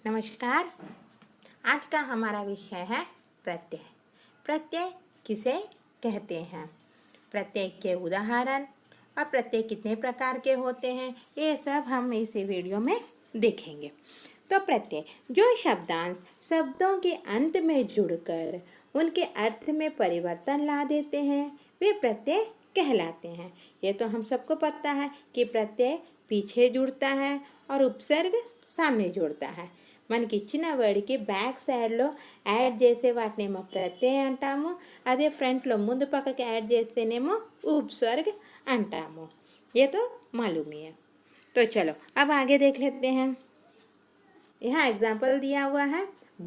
नमस्कार। आज का हमारा विषय है प्रत्यय। प्रत्यय किसे कहते हैं, प्रत्यय के उदाहरण और प्रत्यय कितने प्रकार के होते हैं, ये सब हम इस वीडियो में देखेंगे। तो प्रत्यय जो शब्दांश शब्दों के अंत में जुड़कर उनके अर्थ में परिवर्तन ला देते हैं वे प्रत्यय कहलाते हैं। ये तो हम सबको पता है कि प्रत्यय पीछे जुड़ता है और उपसर्ग सामने जुड़ता है. మనకి ఇచ్చిన వర్డ్కి బ్యాక్ సైడ్లో యాడ్ చేసే వాటినేమో ప్రత్యయ అంటాము, అదే ఫ్రంట్లో ముందు పక్కకి యాడ్ చేస్తేనేమో उपसर्ग अंटामो. ये तो मालूम ही है. तो चलो अब आगे देख लेते हैं. यहाँ एग्जाम्पल दिया हुआ है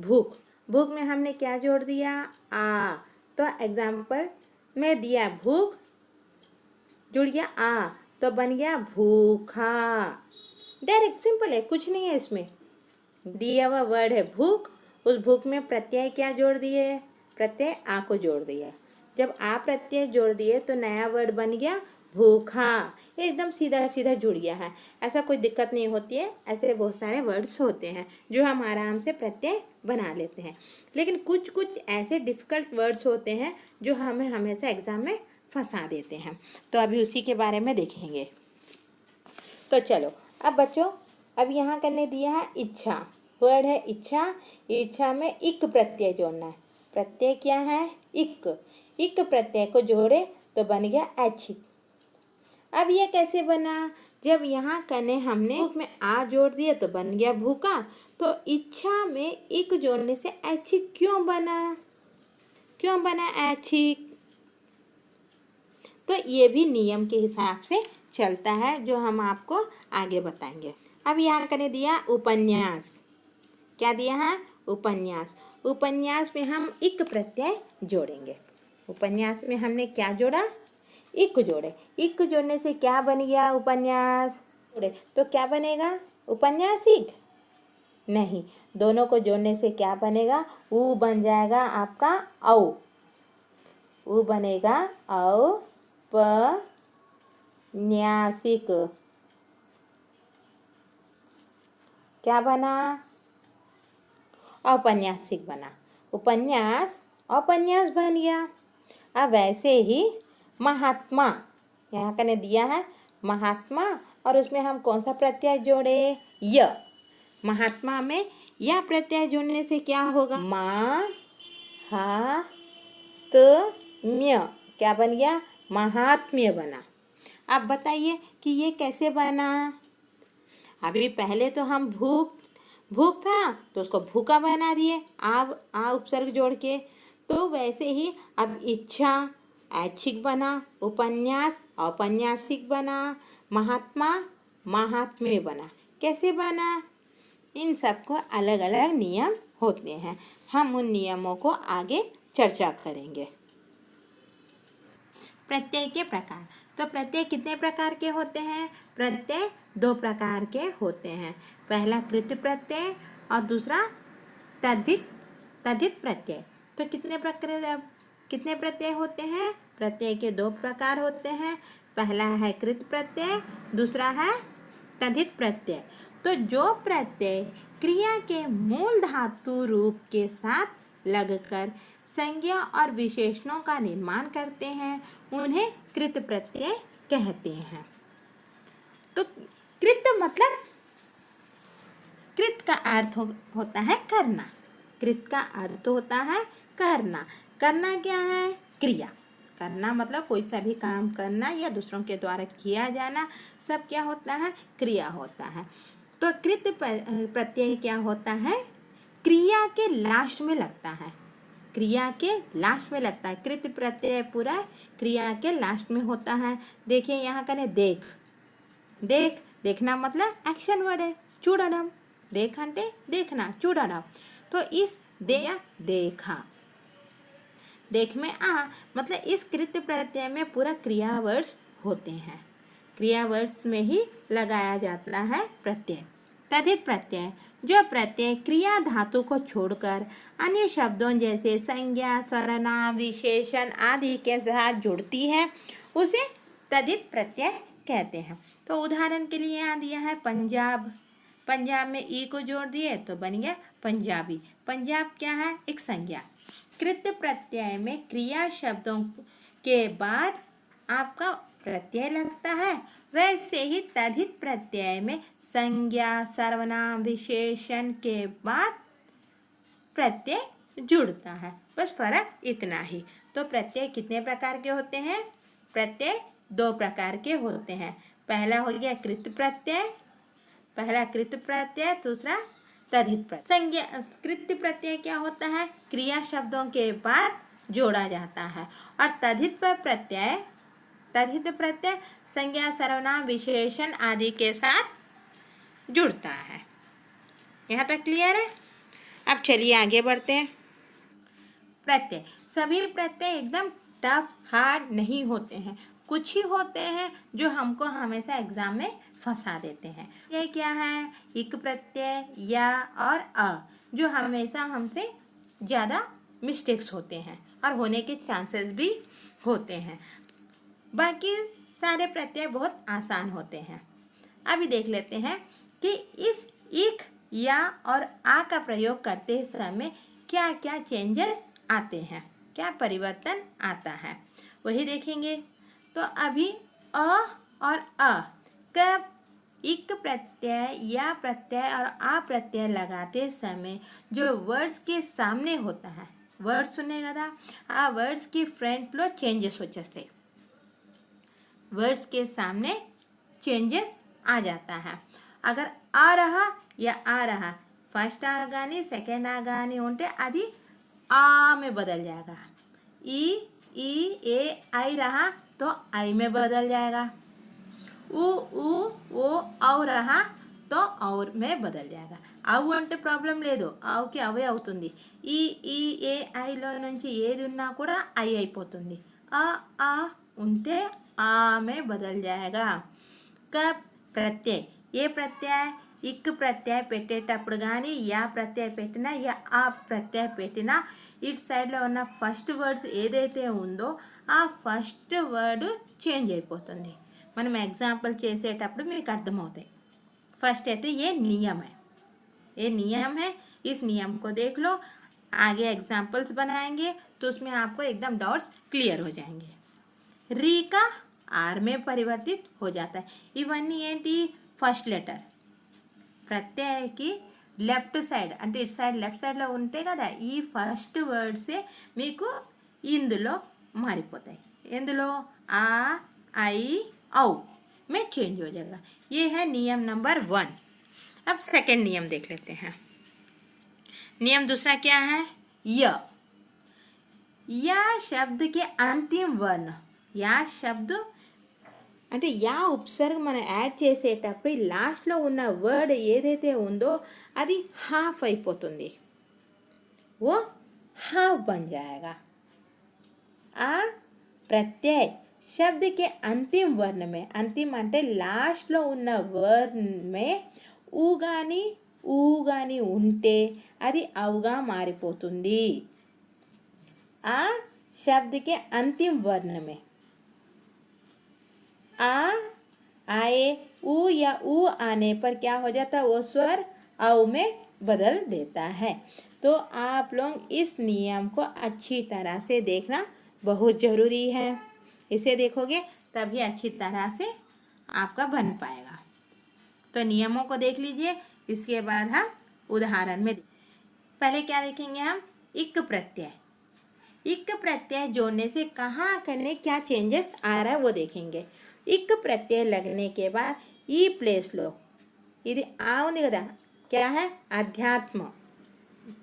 भूख. भूख में हमने क्या जोड़ दिया, आ. तो एग्जाम्पल में दिया भूख, जुड़ गया आ तो बन गया भूखा. डायरेक्ट सिंपल है, कुछ नहीं है इसमें. दिया हुआ वर्ड है भूख, उस भूख में प्रत्यय क्या जोड़ दिए, प्रत्यय आ को जोड़ दिया. जब आ प्रत्यय जोड़ दिए तो नया वर्ड बन गया भूखा. एकदम सीधा सीधा जुड़ गया है, ऐसा कोई दिक्कत नहीं होती है. ऐसे बहुत सारे वर्ड्स होते हैं जो हम आराम से प्रत्यय बना लेते हैं, लेकिन कुछ कुछ ऐसे डिफ़िकल्ट वर्ड्स होते हैं जो हमें हमेशा एग्ज़ाम में फंसा देते हैं. तो अभी उसी के बारे में देखेंगे. तो चलो अब बच्चों, अब यहाँ करने दिया है इच्छा. वर्ड है इच्छा. इच्छा में इक प्रत्यय जोड़ना है. प्रत्यय क्या है, इक. इक प्रत्यय को जोड़े तो बन गया ऐच्छिक. अब ये कैसे बना, जब यहाँ करने हमने भूख में आ जोड़ दिया तो बन गया भूखा. तो इच्छा में इक जोड़ने से ऐच्छिक क्यों बना, क्यों बना ऐच्छिक. तो ये भी नियम के हिसाब से चलता है जो हम आपको आगे बताएंगे. अब यहाँ करने दिया उपन्यास. क्या दिया है, उपन्यास. उपन्यास में हम इक प्रत्यय जोड़ेंगे. उपन्यास में हमने क्या जोड़ा, इक जोड़े. इक जोड़ने से क्या बन गया, उपन्यास. जोड़े तो क्या बनेगा, उपन्यासिक नहीं. दोनों को जोड़ने से क्या बनेगा, ऊ बन जाएगा आपका औ. ऊ बनेगा औ प न्यासिक. क्या बना, औपन्यासिक बना. उपन्यास औपन्यास बन गया. अब वैसे ही महात्मा, यहाँ करने दिया है महात्मा और उसमें हम कौन सा प्रत्यय जोड़े, य. महात्मा में या प्रत्यय जोड़ने से क्या होगा, मा हा त म्य. क्या बन गया, महात्म्य बना. अब बताइए कि ये कैसे बना. अभी पहले तो हम भूख था तो उसको भूखा बना दिए, आ उपसर्ग जोड़ के. तो वैसे ही अब इच्छा ऐच्छिक बना, उपन्यास औपन्यासिक बना, महात्मा महात्म्य बना. कैसे बना, इन सबको अलग अलग नियम होते हैं. हम उन नियमों को आगे चर्चा करेंगे. प्रत्यय के प्रकार. तो प्रत्यय कितने प्रकार के होते हैं, प्रत्यय दो प्रकार के होते हैं. पहला कृत प्रत्यय और दूसरा तद्धित प्रत्यय. तो कितने प्रत्यय होते हैं, प्रत्यय के दो प्रकार होते हैं. पहला है कृत प्रत्यय, दूसरा है तद्धित प्रत्यय. तो जो प्रत्यय क्रिया के मूल धातु रूप के साथ लगकर संज्ञा और विशेषणों का निर्माण करते हैं उन्हें कृत प्रत्यय कहते हैं. तो कृत मतलब, कृत का अर्थ होता है करना. कृत का अर्थ होता है करना. करना क्या है, क्रिया. करना मतलब कोई सा भी काम करना या दूसरों के द्वारा किया जाना, सब क्या होता है, क्रिया होता है. तो कृत प्रत्यय क्या होता है, क्रिया के लास्ट में लगता है. क्रिया के लास्ट में लगता है. कृत प्रत्यय पूरा क्रिया के लास्ट में होता है. देखिए यहाँ करें देख. देख, देखना मतलब एक्शन वर्ड है. చూడడం, देख అంటే देखना, చూడడం. तो इस देखा, देख में आ मतलब इस कृत प्रत्यय में पूरा क्रिया वर्ड्स होते हैं. क्रिया वर्ड्स में ही लगाया जाता है प्रत्यय. तद्धित प्रत्यय, जो प्रत्यय क्रिया धातु को छोड़कर अन्य शब्दों जैसे संज्ञा, सर्वनाम, विशेषण आदि के साथ जुड़ती है उसे तद्धित प्रत्यय कहते हैं. तो उदाहरण के लिए यहाँ दिया है पंजाब. पंजाब में ई को जोड़ दिए तो बन गया पंजाबी। पंजाब क्या है? एक संज्ञा। कृत प्रत्यय में क्रिया शब्दों के बाद आपका प्रत्यय लगता है, वैसे ही तद्धित प्रत्यय में संज्ञा सर्वनाम विशेषण के बाद प्रत्यय जुड़ता है। बस फर्क इतना ही। तो प्रत्यय कितने प्रकार के होते हैं? प्रत्यय 2 प्रकार के होते हैं। पहला हो गया कृत प्रत्यय, पहला कृत प्रत्यय, दूसरा तद्धित प्रत्यय। संज्ञा कृत प्रत्यय क्या होता है? क्रिया शब्दों के बाद जोड़ा जाता है। और तद्धित प्रत्यय संज्ञा सर्वनाम विशेषण आदि के साथ जुड़ता है। यहाँ तक क्लियर है? अब चलिए आगे बढ़ते हैं। प्रत्यय, सभी प्रत्यय एकदम टफ हार्ड नहीं होते हैं, कुछ ही होते हैं जो हमको हमेशा एग्जाम में फंसा देते हैं। ये क्या है? इक प्रत्यय, या और अ, जो हमेशा हमसे ज़्यादा मिस्टेक्स होते हैं और होने के चांसेस भी होते हैं। बाकी सारे प्रत्यय बहुत आसान होते हैं। अभी देख लेते हैं कि इस इक, या और आ का प्रयोग करते समय क्या क्या चेंजेस आते हैं, क्या परिवर्तन आता है, वही देखेंगे। तो अभी अ और अ का इक प्रत्यय, या प्रत्यय और आ प्रत्यय लगाते समय जो वर्ड्स के सामने होता है, वर्ड सुनेगा था, आ वर्ड्स की फ्रंट लो चेंजेस हो जाते, वर्ड्स के सामने चेंजेस आ जाता है। अगर आ रहा या आ रहा, फर्स्ट आगानी सेकेंड आगानी ఉంటే అది आ में बदल जाएगा। ई ए आई रहा तो आई में बदल जाएगा। ऊ औ रहा तो और में बदल जाएगा। అవు అంటే ప్రాబ్లం లేదు, అవుకి అవే అవుతుంది। ఈ ఏ ఐలో నుంచి ఏది ఉన్నా కూడా ఐ అయిపోతుంది। ఆ ఉంటే आ में बदल जाएगा। कब? प्रत्यय, ఏ ప్రత్యయ? ఇక్ ప్రత్యయ పెట్టేటప్పుడు కానీ, యా ప్రత్యయ పెట్టినా, యా ఆ ప్రత్యయ పెట్టినా ఇటు సైడ్లో ఉన్న ఫస్ట్ వర్డ్స్ ఏదైతే ఉందో ఆ ఫస్ట్ వర్డ్ చేంజ్ అయిపోతుంది। మనం ఎగ్జాంపుల్ చేసేటప్పుడు మీకు అర్థమవుతాయి। फर्स्ट है तो ये नियम है, ये नियम है, इस नियम को देख लो। आगे एग्जाम्पल्स बनाएंगे तो उसमें आपको एकदम डाउट्स क्लियर हो जाएंगे। री का आर में परिवर्तित हो जाता है। इवన్నీ ఏంటి? ఫస్ట్ లెటర్ ప్రత్యయకి లెఫ్ట్ సైడ్, అంటే ఇటు సైడ్ లెఫ్ట్ సైడ్లో ఉంటాయి కదా, ఈ ఫస్ట్ వర్డ్సే మీకు ఇందులో మారిపోతాయి। ఎందులో? ఆ ఐ औ में चेंज हो जाएगा। ये है नियम नंबर 1। अब सेकंड नियम देख लेते हैं। नियम दूसरा क्या है? य। या शब्द के अंतिम वर्ण, या शब्द అంటే యా ఉపసర్గ మనం యాడ్ చేసేటప్పుడు లాస్ట్లో ఉన్న వర్డ్ ఏదైతే ఉందో అది హాఫ్ అయిపోతుంది, वो हाफ बन जाएगा। आ प्रत्यय शब्द के अंतिम वर्ण में, अंतिम అంటే లాస్ట్లో ఉన్న వర్డ్ में ఊ గాని ఉంటే అది అవుగా మారిపోతుంది। आ शब्द के अंतिम वर्ण में आ आए, ऊ या ऊ आने पर क्या हो जाता है? वो स्वर औ में बदल देता है। तो आप लोग इस नियम को अच्छी तरह से देखना बहुत ज़रूरी है। इसे देखोगे तभी अच्छी तरह से आपका बन पाएगा। तो नियमों को देख लीजिए, इसके बाद हम उदाहरण में पहले क्या देखेंगे हम? इक प्रत्यय। इक प्रत्यय जोड़ने से कहाँ करने क्या चेंजेस आ रहा है वो देखेंगे। इक प्रत्यय लगने के बाद ई प्लेस लो, ఇది ఆ ఉంది కదా, क्या है? अध्यात्म।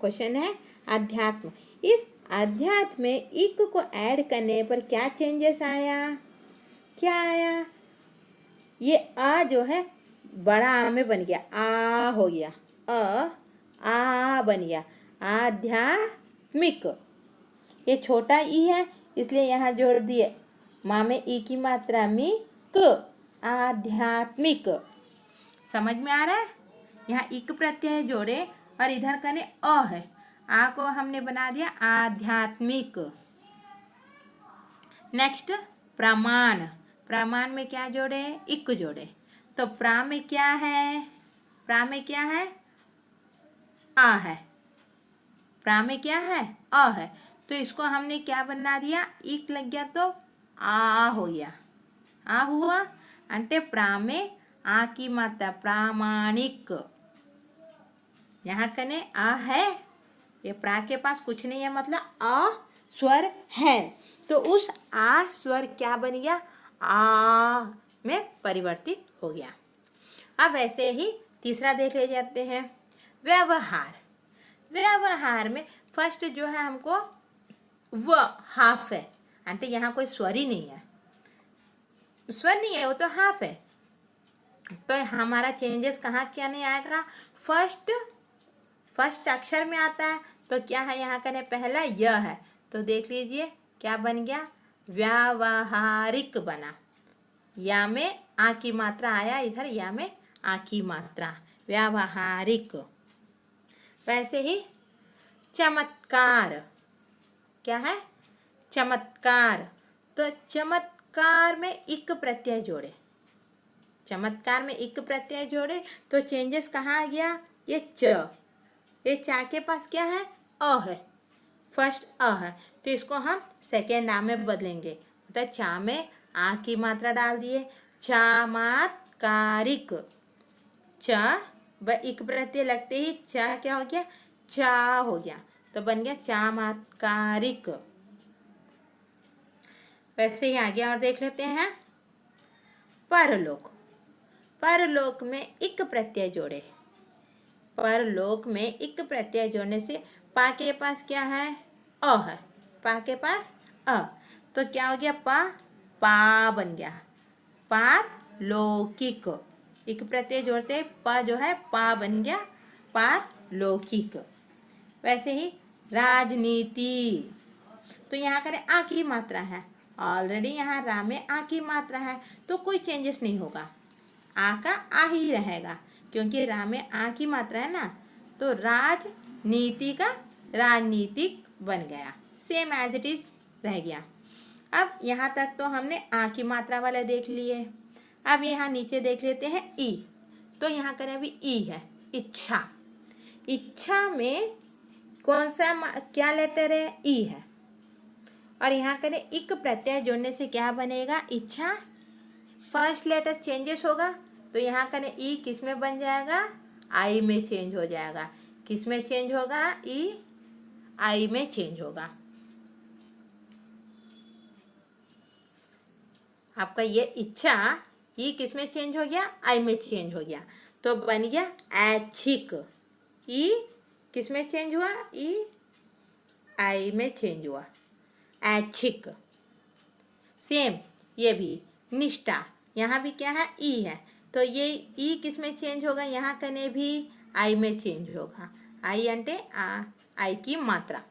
क्वेश्चन है अध्यात्म। इस अध्यात्म में इक को ऐड करने पर क्या चेंजेस आया? क्या आया? ये आ जो है बड़ा आ में बन गया, आ हो गया, आ बन गया आध्यात्मिक। ये छोटा ई है इसलिए यहाँ जोड़ दिए, माँ में ई की मात्रा मी क, आध्यात्मिक। समझ में आ रहा है? यहाँ इक प्रत्यय जोड़े और इधर करने अ है, आ को हमने बना दिया आध्यात्मिक। नेक्स्ट प्रमाण। प्रमाण में क्या जोड़े? इक जोड़े। तो प्रा में क्या है? प्रा में क्या है? आ है। प्रा में क्या है? अ है। तो इसको हमने क्या बना दिया? इक लग गया तो आ हो गया। आ हुआ अंटे प्रा में आ की मात्रा प्रामाणिक। यहाँ कने आ है, ये प्रा के पास कुछ नहीं है, मतलब आ स्वर है। तो उस आ स्वर क्या बन गया? आ में परिवर्तित हो गया। अब ऐसे ही तीसरा देख ले जाते हैं, व्यवहार। व्यवहार में फर्स्ट जो है हमको व हाफ है, अंटे यहाँ कोई स्वर ही नहीं है, स्वर नहीं है, वो तो हाफ है। तो हमारा चेंजेस कहाँ क्या नहीं आएगा? फर्स्ट अक्षर में आता है। तो क्या है यहाँ का? पहला य है, तो देख लीजिए क्या बन गया? व्यावहारिक बना। या में आ की मात्रा आया, इधर या में आ की मात्रा, व्यावहारिक। वैसे ही चमत्कार, क्या है? चमत्कार। तो चमत्कार में इक प्रत्यय जोड़े, चमत्कार में इक प्रत्यय जोड़े तो चेंजेस कहाँ आ गया? ये च, ये चा के पास क्या है? अ है, फर्स्ट अ है, तो इसको हम सेकेंड आ में बदलेंगे। तो चा में आ की मात्रा डाल दिए, चमत्कारिक। च व इक प्रत्यय लगते ही चा क्या हो गया? चा हो गया, तो बन गया चमत्कारिक। वैसे ही आगे और देख लेते हैं, परलोक। परलोक में इक प्रत्यय जोड़े, परलोक में इक प्रत्यय जोड़ने से पा के पास क्या है? अ है, पा के पास अ, तो क्या हो गया? पा बन गया, पारलौकिक। इक प्रत्यय जोड़ते प जो है पा बन गया, पारलौकिक। वैसे ही राजनीति, तो यहाँ करें आ की मात्रा है, ऑलरेडी यहाँ रा में आ की मात्रा है, तो कोई चेंजेस नहीं होगा, आ का आ ही रहेगा, क्योंकि रा में आ की मात्रा है ना। तो राजनीति का राजनीतिक बन गया, सेम एज इट इज रह गया। अब यहाँ तक तो हमने आ की मात्रा वाले देख लिए। अब यहाँ नीचे देख लेते हैं ई। तो यहाँ करें अभी ई है, इच्छा। इच्छा में कौन सा क्या लेटर है? ई है। और यहाँ करें इक प्रत्यय जोड़ने से क्या बनेगा? इच्छा। फर्स्ट लेटर चेंजेस होगा, तो यहाँ करें ई किस में बन जाएगा? आई में चेंज हो जाएगा। किस में चेंज होगा? ई आई में चेंज होगा। आपका ये इच्छा ई किस में चेंज हो गया? आई में चेंज हो गया, तो बन गया ऐच्छिक। ई किस में चेंज हुआ? ई आई में चेंज हुआ, ऐच्छिक। सेम ये भी निष्ठा, यहाँ भी क्या है? ई है, तो ये ई किस में चेंज होगा? यहाँ कने भी आई में चेंज होगा। आई अंटे आई की मात्रा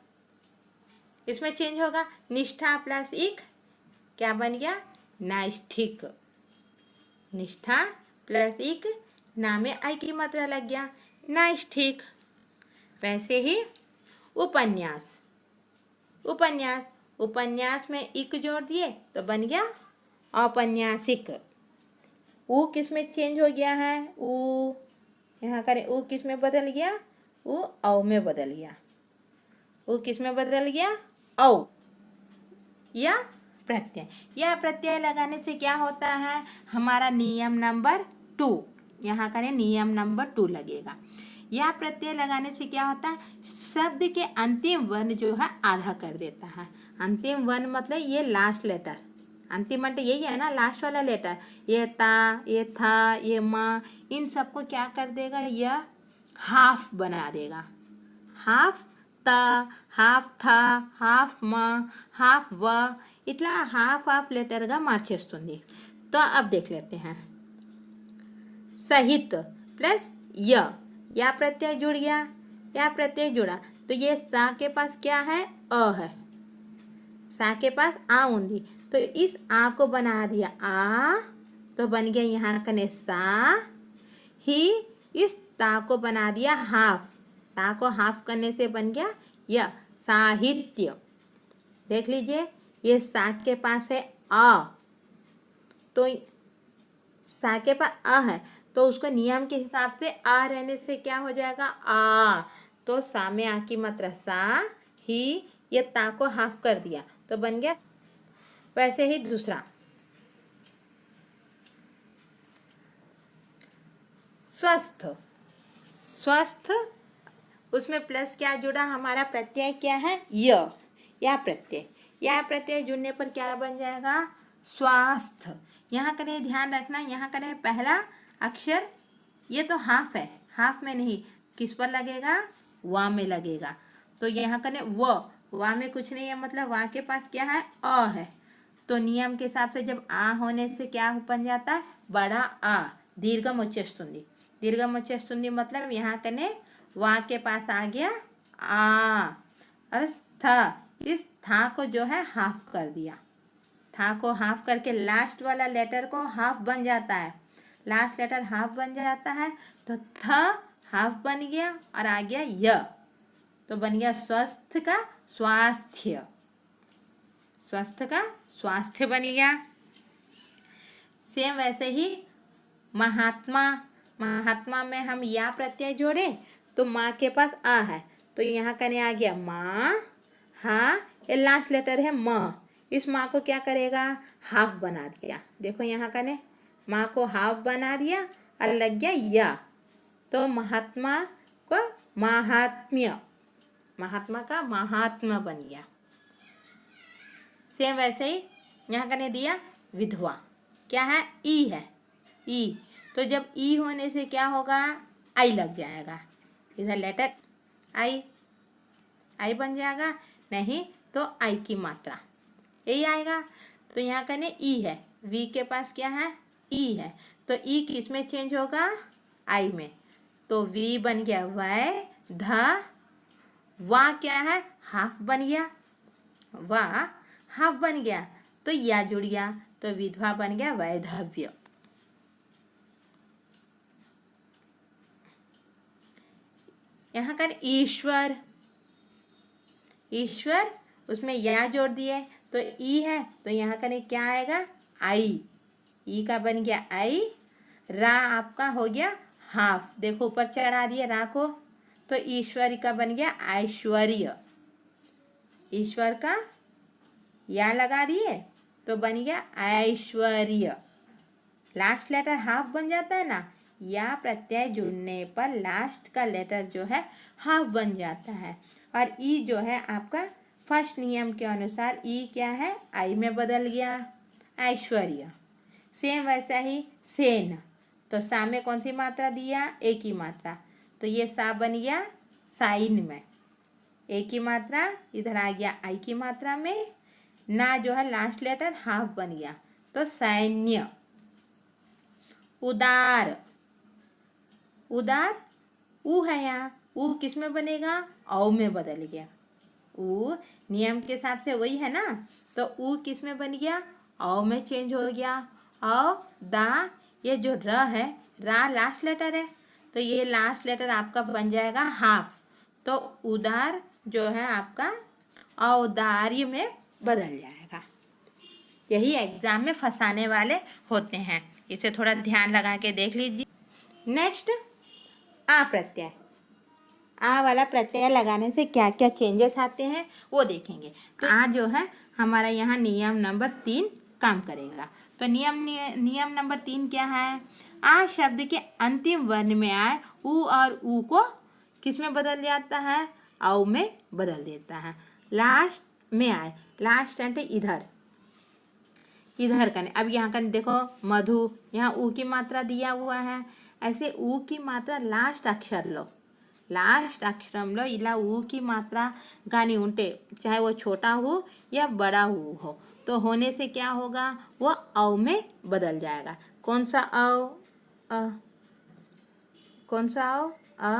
इसमें चेंज होगा। निष्ठा प्लस इक क्या बन गया? नैष्ठिक। निष्ठा प्लस इक ना में आई की मात्रा लग गया, नैष्ठिक। वैसे ही उपन्यास। उपन्यास, उपन्यास में इक जोड़ दिए तो बन गया औपन्यासिक। ऊ किस में चेंज हो गया है? ऊ यहाँ करें, ऊ किस में बदल गया? ऊ औ में बदल गया। ऊ किस में बदल गया? औ। या प्रत्यय, यह प्रत्यय लगाने से क्या होता है? हमारा नियम नंबर 2, यहाँ करें नियम नंबर 2 लगेगा। यह प्रत्यय लगाने से क्या होता है? शब्द के अंतिम वर्ण जो है आधा कर देता है। अंतिम वर्ण मतलब ये लास्ट लेटर, अंतिम मतलब यही है ना, लास्ट वाला लेटर। ये ता, ये था, ये माँ, इन सबको क्या कर देगा? यह हाफ बना देगा। हाफ ता, हाफ था, हाफ మా, हाफ వ, इट्ला हाफ हाफ लेटर गा మార్చేస్తుంది। तो अब देख लेते हैं, सहित प्लस या प्रत्यय जुड़ गया, या प्रत्यय जुड़ा, तो ये सा के पास क्या है? अ है, सा के पास आ ऊंधी, तो इस आ को बना दिया आ, तो बन गया यहाँ कने सा ही। इस ता को बना दिया हाफ, ता को हाफ करने से बन गया यह साहित्य। देख लीजिए, ये सा के पास है आ, तो सा के पास अ है, तो उसको नियम के हिसाब से आ रहने से क्या हो जाएगा, आ। तो सा में आ की मात्रा सा, ही, ये ता को हाफ कर दिया तो बन गया। वैसे ही दूसरा स्वस्थ। स्वस्थ, उसमें प्लस क्या जुड़ा, हमारा प्रत्यय क्या है, य। या प्रत्यय जुड़ने पर क्या बन जाएगा, स्वास्थ्य। यहाँ करें ध्यान रखना, यहाँ करें पहला अक्षर, ये तो हाफ है, हाफ में नहीं, किस पर लगेगा, वा में लगेगा। तो यहाँ करें वा में कुछ नहीं है, मतलब वा के पास क्या है, अ है। तो नियम के हिसाब से जब आ होने से क्या बन जाता है, बड़ा आ, दीर्घम उच्चस्तुंदी। दीर्घम उच्चस्तुंदी मतलब यहाँ कने वा के पास आ गया आ, और इस था को जो है हाफ कर दिया। था को हाफ करके लास्ट वाला लेटर को हाफ बन जाता है, लास्ट लेटर हाफ बन जाता है, तो थ हाफ बन गया और आ गया य, तो बन गया स्वस्थ का स्वास्थ्य। स्वस्थ का स्वास्थ्य बन गया। सेम वैसे ही महात्मा। महात्मा में हम या प्रत्यय जोड़े तो माँ के पास आ है, तो यहाँ करने आ गया माँ, हाँ, ये लास्ट लेटर है म। इस माँ को क्या करेगा, हाफ बना दिया। देखो यहाँ करने माँ को हाफ बना दिया और लग गया या, तो महात्मा को महात्म्य, महात्मा का महात्मा बन गया। सेम वैसे ही यहाँ करने दिया विधवा, क्या है, ई है, ई। तो जब ई होने से क्या होगा, आई लग जाएगा, इधर लेटर आई बन जाएगा, नहीं तो आई की मात्रा यही आएगा। तो यहाँ करने ई है, वी के पास क्या है, ई है, तो ई किस में चेंज होगा, आई में। तो वी बन गया वै ध, वा क्या है, हाफ बन गया, वा हाफ बन गया, तो या जुड़ गया, तो विधवा बन गया वैधव्य। यहाँ कर ईश्वर, ईश्वर, उसमें या जोड़ दिए तो ई है, तो यहाँ करें क्या आएगा, आई, ई का बन गया आई, रा आपका हो गया हाफ, देखो ऊपर चढ़ा दिए रा को, तो ईश्वरी का बन गया ऐश्वर्य। ईश्वर का या लगा दिए तो बन गया ऐश्वर्य। लास्ट लेटर हाफ बन जाता है ना, या प्रत्यय जुड़ने पर लास्ट का लेटर जो है हाफ बन जाता है। और ई जो है आपका फर्स्ट नियम के अनुसार ई क्या है, आई में बदल गया, ऐश्वर्य। सेम वैसा ही सेन, तो सा में कौन सी मात्रा दिया, एक ही मात्रा, तो ये सा बन गया साइन में, एक ही मात्रा, इधर आ गया आई की मात्रा में, ना जो है लास्ट लेटर हाफ बन गया, तो सैन्य। उदार, उदार, ऊ है यहाँ, ऊ किस में बनेगा, औ में बदल गया, ऊ नियम के हिसाब से वही है ना, तो ऊ किस में बन गया, औ में चेंज हो गया। औ दा, ये जो र है, रा लास्ट लेटर है, तो ये लास्ट लेटर आपका बन जाएगा हाफ, तो उदार जो है आपका औदार्य में बदल जाएगा। यही एग्जाम में फंसाने वाले होते हैं, इसे थोड़ा ध्यान लगा के देख लीजिए। नेक्स्ट आ प्रत्यय, आ वाला प्रत्यय लगाने से क्या क्या चेंजेस आते हैं वो देखेंगे। तो आ जो है हमारा यहाँ नियम नंबर 3 काम करेगा। तो नियम नंबर 3 क्या है, आ शब्द के अंतिम वर्ण में आए ऊ और ऊ को किस में बदल जाता है, औ में बदल देता है। लास्ट में आए, लास्ट एंड इधर, इधर करने, अब यहाँ करने देखो मधु, यहाँ ऊ की मात्रा दिया हुआ है, ऐसे ऊ की मात्रा लास्ट अक्षर लो, लास्ट अक्षरम लो, इला ऊ की मात्रा गानी उल्टे, चाहे वो छोटा हो या बड़ा हो, तो होने से क्या होगा, वो औ में बदल जाएगा। कौन सा औ, कौन सा औ, अ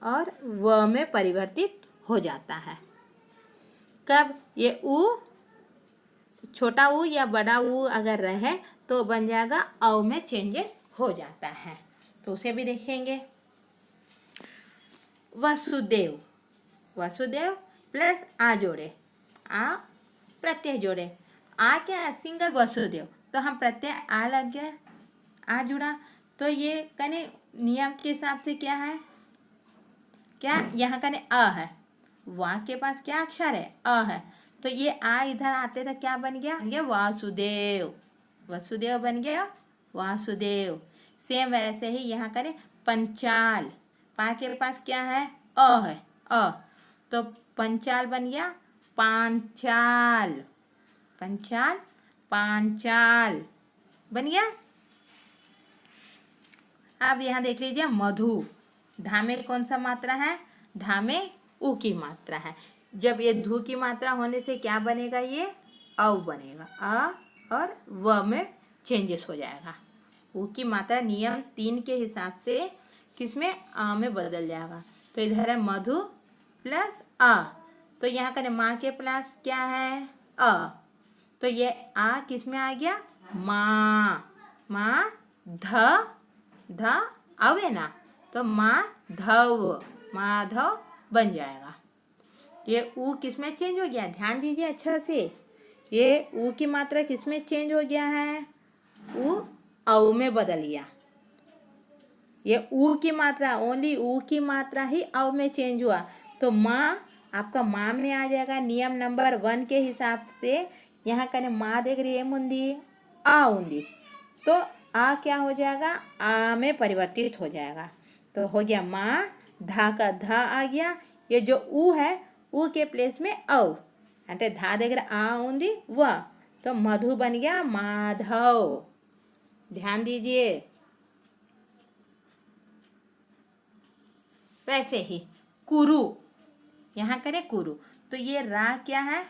और व में परिवर्तित हो जाता है। कब, ये ऊ छोटा ऊ या बड़ा ऊ अगर रहे तो बन जाएगा औ में चेंजेस हो जाता है, तो उसे भी देखेंगे। वसुदेव, वसुदेव प्लस आ जोड़े, आ प्रत्यय जोड़े, आ क्या है, सिंगल वसुदेव, तो हम प्रत्यय आ लग गया, आ जुड़ा, तो ये कने नियम के हिसाब से क्या है, क्या यहाँ कने अ है, वहाँ के पास क्या अक्षर है, अ है, तो ये आ इधर आते तो क्या बन गया, वासुदेव, वसुदेव बन गया वासुदेव। सेम वैसे ही यहाँ करें पंचाल, पा के पास क्या है, अ है, अ, तो पंचाल बन गया पांचाल, पंचाल पांचाल बन गया। अब यहाँ देख लीजिए मधु, धा में कौन सा मात्रा है, धा में उ की मात्रा है। जब ये धू की मात्रा होने से क्या बनेगा, ये औ बनेगा, अ और व में चेंजेस हो जाएगा। उ की मात्रा नियम 3 के हिसाब से किसमें, अ में बदल जाएगा। तो इधर है मधु प्लस अ, तो यहाँ करें माँ के प्लस क्या है, अ, तो ये आ किस में आ गया, माँ, माँ ध अवे ना, तो माधव, माधव बन जाएगा। ये ऊ किस में चेंज हो गया, ध्यान दीजिए अच्छा से, ये ऊ की मात्रा किस में चेंज हो गया है, ऊ औ में बदल गया। ये ऊ की मात्रा, ओनली ऊ की मात्रा ही औ में चेंज हुआ, तो माँ आपका माँ में आ जाएगा। नियम नंबर 1 के हिसाब से यहाँ करें माँ देख रही है मुंदी, आ उंदी, तो आ क्या हो जाएगा, आ में परिवर्तित हो जाएगा। तो हो गया माँ, धा का धा आ गया, ये जो ऊ है ऊ के प्लेस में औ, అంటే धा देख रहे आ उंदी व, तो मधु बन गया माधव। ध्यान दीजिए। वैसे ही कुरु, यहाँ करें कुरु, तो ये रा क्या है,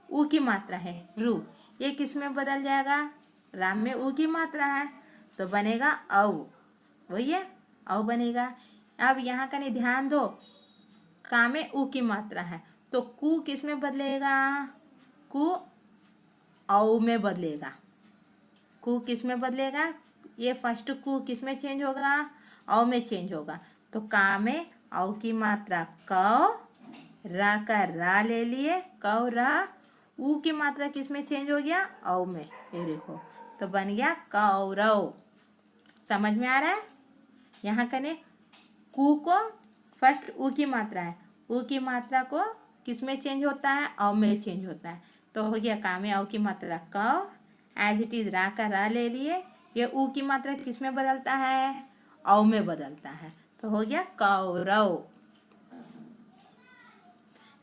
ऊ की मात्रा है, रू, ये किस में बदल जाएगा, राम में ऊ की मात्रा है, तो बनेगा औ, वही है औ बनेगा। अब यहाँ करें ध्यान दो, का में ऊ की मात्रा है, तो कु किस में बदलेगा, कु औ में बदलेगा, कु किस में बदलेगा, ये फर्स्ट कु किस में चेंज होगा, औ में चेंज होगा। तो का में औ की मात्रा कौ, रा का रा ले लिए, कौ रा, ऊ की मात्रा किस में चेंज हो गया, औ में, ये देखो, तो बन गया कौरव। समझ में आ रहा है। यहाँ कने कु को फर्स्ट ऊ की मात्रा है, ऊ की मात्रा को किस में चेंज होता है, औ में चेंज होता है, तो हो गया का में औ की मात्रा कौ, एज इट इज रा का रा ले लिए, ये ऊ की मात्रा किस में बदलता है, औ में बदलता है, तो हो गया कौरव।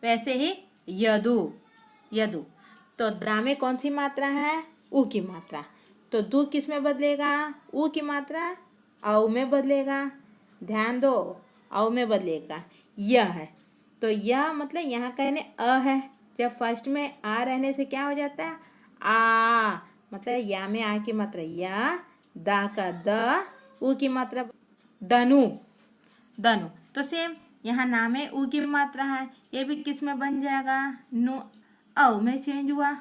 वैसे ही यदु, यदु, तो दा में कौन सी मात्रा है, ऊ की मात्रा, तो दू किस में बदलेगा, ऊ की मात्रा औ में बदलेगा। ध्यान दो, औ में बदलेगा। यह है, तो यह मतलब यहाँ कहने अ है, जब फर्स्ट में आ रहने से क्या हो जाता है, आ, मतलब या में आ की मात्रा या, दा का द, ऊ की मात्रा दनु, दनु, तो सेम यहाँ ना में ऊ की मात्रा है, ये भी किस में बन जाएगा, नु, औ में चेंज हुआ।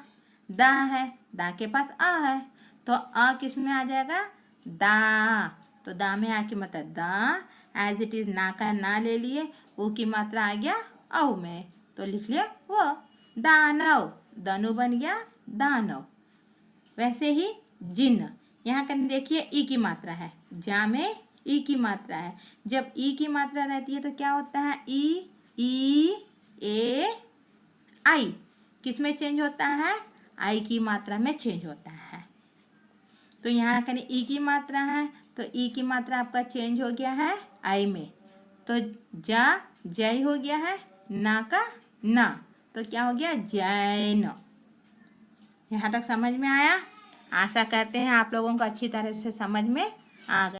दा है, दा के पास आ है, तो आ किस में आ जाएगा, दा, तो दा में आ की मात्रा दा, एज इट इज ना का ना ले लिए, ऊ की मात्रा आ गया औ में, तो लिख लिया वो दानव, दनु बन गया दानव। वैसे ही जिन्न, यहाँ कर देखिए ई की मात्रा है, जा में ई की मात्रा है, जब ई की मात्रा रहती है तो क्या होता है, ई ए आई किस में चेंज होता है, आई की मात्रा में चेंज होता है। तो यहाँ करें ई की मात्रा है, तो ई की मात्रा आपका चेंज हो गया है आई में, तो जा जय हो गया है, ना का ना, तो क्या हो गया जैन। यहाँ तक समझ में आया। आशा करते हैं आप लोगों को अच्छी तरह से समझ में आ गया।